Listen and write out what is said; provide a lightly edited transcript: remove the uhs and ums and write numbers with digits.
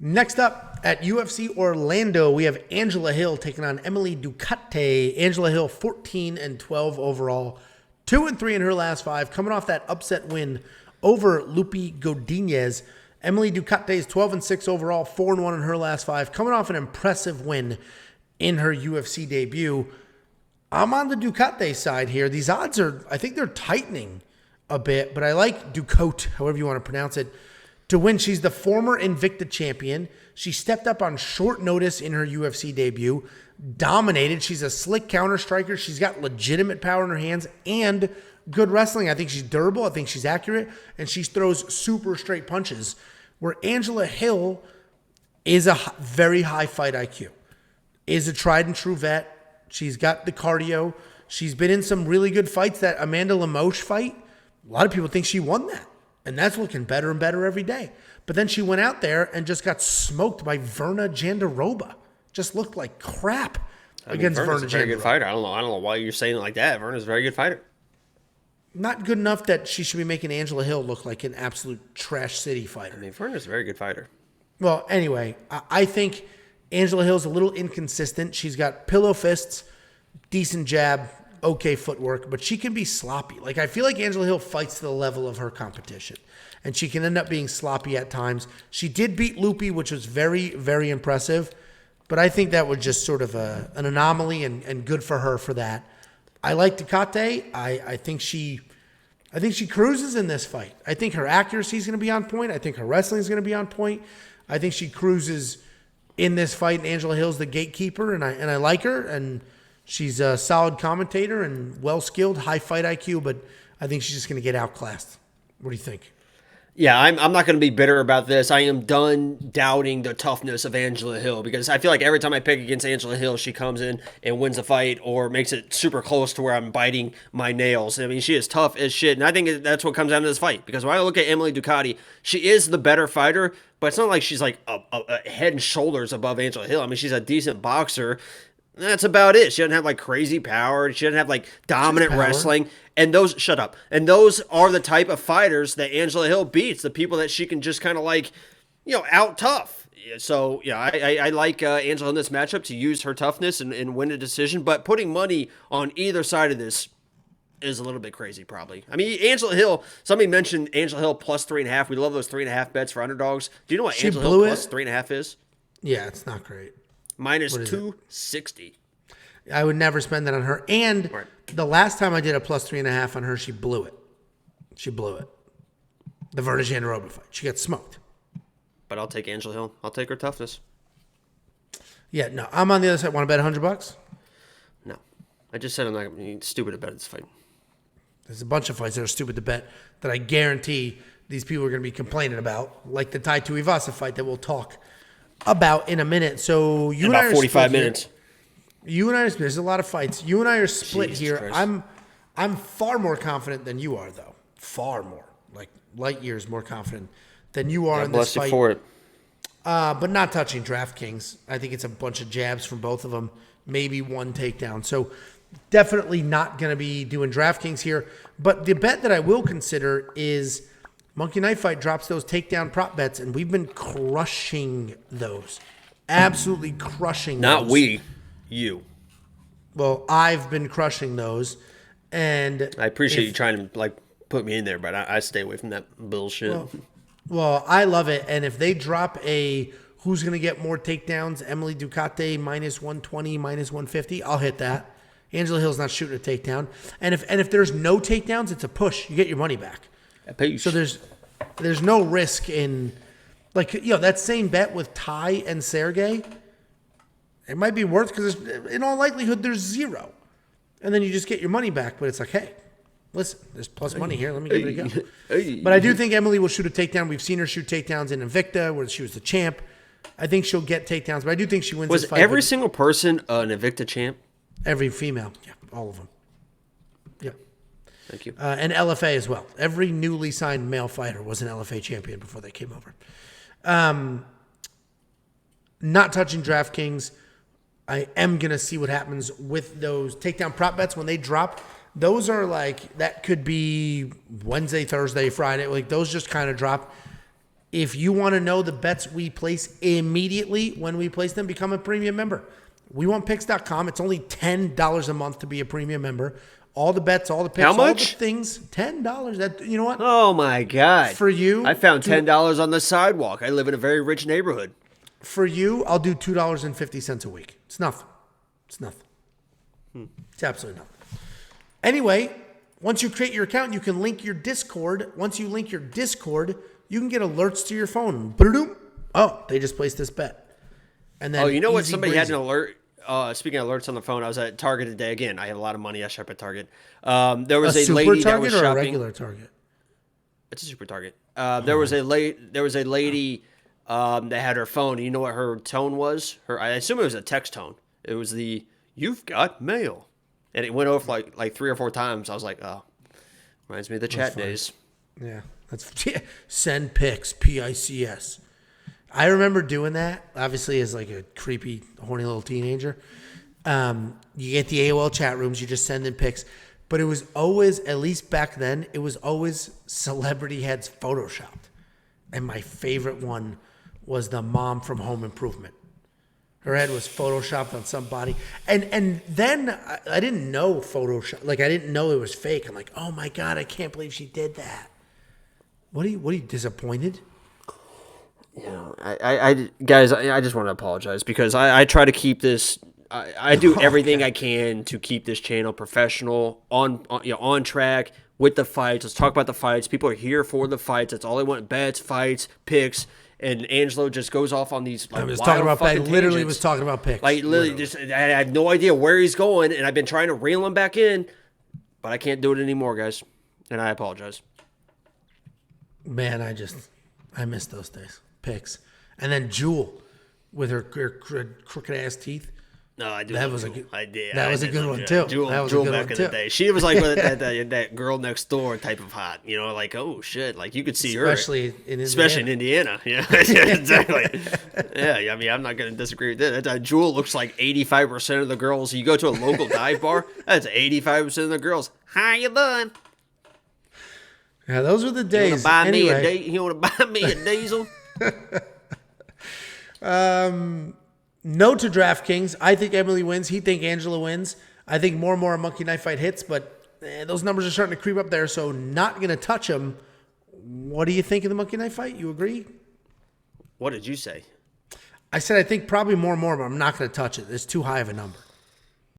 Next up at UFC Orlando, we have Angela Hill taking on Emily Ducote. Angela Hill 14-12 overall, 2-3 in her last 5, coming off that upset win over Lupi Godinez. Emily Ducote is 12-6 overall, 4-1 in her last 5, coming off an impressive win in her UFC debut. I'm on the Ducote side here. These odds I think they're tightening a bit, but I like Ducote, however you want to pronounce it, to win. She's the former Invicta champion. She stepped up on short notice in her UFC debut, dominated. She's a slick counter striker. She's got legitimate power in her hands and good wrestling. I think she's durable. I think she's accurate, and she throws super straight punches, where Angela Hill is a very high fight IQ, is a tried and true vet. She's got the cardio. She's been in some really good fights. That Amanda Lemos fight, a lot of people think she won that. And that's looking better and better every day. But then she went out there and just got smoked by Verna Jandiroba. Just looked like crap against Verna Jandiroba. Verna's a very good fighter. I don't know why you're saying it like that. Verna's a very good fighter. Not good enough that she should be making Angela Hill look like an absolute trash city fighter. I mean, Verna's a very good fighter. Well, anyway, I think Angela Hill's a little inconsistent. She's got pillow fists, decent jab, okay footwork, but she can be sloppy. Like, I feel like Angela Hill fights to the level of her competition, and she can end up being sloppy at times. She did beat Lupi, which was very, very impressive, but I think that was just sort of an anomaly, and good for her for that. I like Ducote. I think she cruises in this fight. I think her accuracy is going to be on point. I think her wrestling is going to be on point. I think she cruises in this fight, and Angela Hill's the gatekeeper, and I like her, and she's a solid commentator and well-skilled, high fight IQ, but I think she's just going to get outclassed. What do you think? Yeah, I'm not going to be bitter about this. I am done doubting the toughness of Angela Hill, because I feel like every time I pick against Angela Hill, she comes in and wins a fight or makes it super close to where I'm biting my nails. I mean, she is tough as shit, and I think that's what comes down to this fight, because when I look at Emily Ducote, she is the better fighter, but it's not like she's like a head and shoulders above Angela Hill. I mean, she's a decent boxer. That's about it. She doesn't have like crazy power. She doesn't have like dominant wrestling. And those, shut up. And those are the type of fighters that Angela Hill beats. The people that she can just kind of like, out tough. So, yeah, I like Angela in this matchup to use her toughness and win a decision. But putting money on either side of this is a little bit crazy, probably. I mean, Angela Hill, somebody mentioned Angela Hill plus 3.5. We love those 3.5 bets for underdogs. Do you know what Angela Hill plus 3.5 is? Yeah, it's not great. Minus 260. I would never spend that on her. And the last time I did a plus 3.5 on her, she blew it. The Verna Jandiroba fight. She got smoked. But I'll take Angela Hill. I'll take her toughness. Yeah, no. I'm on the other side. Want to bet $100? No. I just said I'm not going to be stupid to bet this fight. There's a bunch of fights that are stupid to bet that I guarantee these people are going to be complaining about, like the Tai Tuivasa fight that we'll talk about in a minute. So you and I are 45 minutes. You and I are split. There's a lot of fights. You and I are split Jesus here. Christ. I'm far more confident than you are, though. Far more, like light years more confident than you are in this fight. Bless you for it. But not touching DraftKings. I think it's a bunch of jabs from both of them. Maybe one takedown. So definitely not going to be doing DraftKings here. But the bet that I will consider is Monkey Knife Fight drops those takedown prop bets, and we've been crushing those. Absolutely crushing those. Not we, you. Well, I've been crushing those. And I appreciate you trying to like put me in there, but I stay away from that bullshit. Well, I love it. And if they drop a who's going to get more takedowns, Emily Ducote minus 120, minus 150, I'll hit that. Angela Hill's not shooting a takedown. And if there's no takedowns, it's a push. You get your money back. So there's no risk in, like, that same bet with Ty and Sergey, it might be worth, because in all likelihood there's zero. And then you just get your money back, but it's like, hey, listen, there's plus money here. Let me give it a go. But I do think Emily will shoot a takedown. We've seen her shoot takedowns in Invicta, where she was the champ. I think she'll get takedowns, but I do think she wins this fight. Was every single person an Invicta champ? Every female. Yeah, all of them. Yeah. Thank you. And LFA as well. Every newly signed male fighter was an LFA champion before they came over. Not touching DraftKings. I am going to see what happens with those takedown prop bets when they drop. Those are like, that could be Wednesday, Thursday, Friday. Like, those just kind of drop. If you want to know the bets we place immediately when we place them, become a premium member. WeWantPicks.com. It's only $10 a month to be a premium member. All the bets, all the picks, How much? all the things. $10. That, you know what? Oh my God. For you, I found $10 on the sidewalk. I live in a very rich neighborhood. For you, I'll do $2.50 a week. It's nothing. It's nothing. It's absolutely nothing. Anyway, once you create your account, you can link your Discord. Once you link your Discord, you can get alerts to your phone. Oh, they just placed this bet. And then you know what? easy Somebody breezy. had an alert. Speaking of alerts on the phone, I was at Target today. Again, I have a lot of money. I shop at Target. There was a super lady Target that was or shopping. a regular Target? It's a super Target. There was a lady that had her phone. You know what her tone was? I assume it was a text tone. It was the "You've got mail," and it went over like 3 or 4 times. I was like, oh, reminds me of the chat days. Yeah, that's send pics, PICS. I remember doing that, obviously, as like a creepy, horny little teenager. You get the AOL chat rooms, you just send in pics. But it was always, at least back then, it was always celebrity heads photoshopped. And my favorite one was the mom from Home Improvement. Her head was photoshopped on somebody. And then I didn't know Photoshop. Like, I didn't know it was fake. I'm like, oh my God, I can't believe she did that. What are you disappointed? I guys, I just want to apologize because I try to keep this. I do everything I can to keep this channel professional, on track with the fights. Let's talk about the fights. People are here for the fights. That's all they want: bets, fights, picks. And Angelo just goes off on these. Like, I was talking about. I literally tangents. was talking about picks. Like literally, just I have no idea where he's going, and I've been trying to reel him back in, but I can't do it anymore, guys. And I apologize. Man, I miss those days. Picks. And then Jewel with her crooked ass teeth. No, I do. That was Jewel. a good. I did. That was a good one too. Jewel, that was Jewel a good back one in too. the day. She was like that girl next door type of hot. You know, like oh shit, like you could see Especially her, in Indiana. Yeah, exactly. Yeah, I mean, I'm not going to disagree with that. Jewel looks like 85% of the girls. You go to a local dive bar, that's 85% of the girls. How you doing? Yeah, those were the days. You want to buy me a diesel? No to DraftKings. I think Emily wins. He think Angela wins. I think more and more a Monkey Knife Fight hits, but those numbers are starting to creep up there, so not going to touch them. What do you think of the Monkey Knife Fight? You agree? What did you say? I said I think probably more and more, but I'm not going to touch it. It's too high of a number.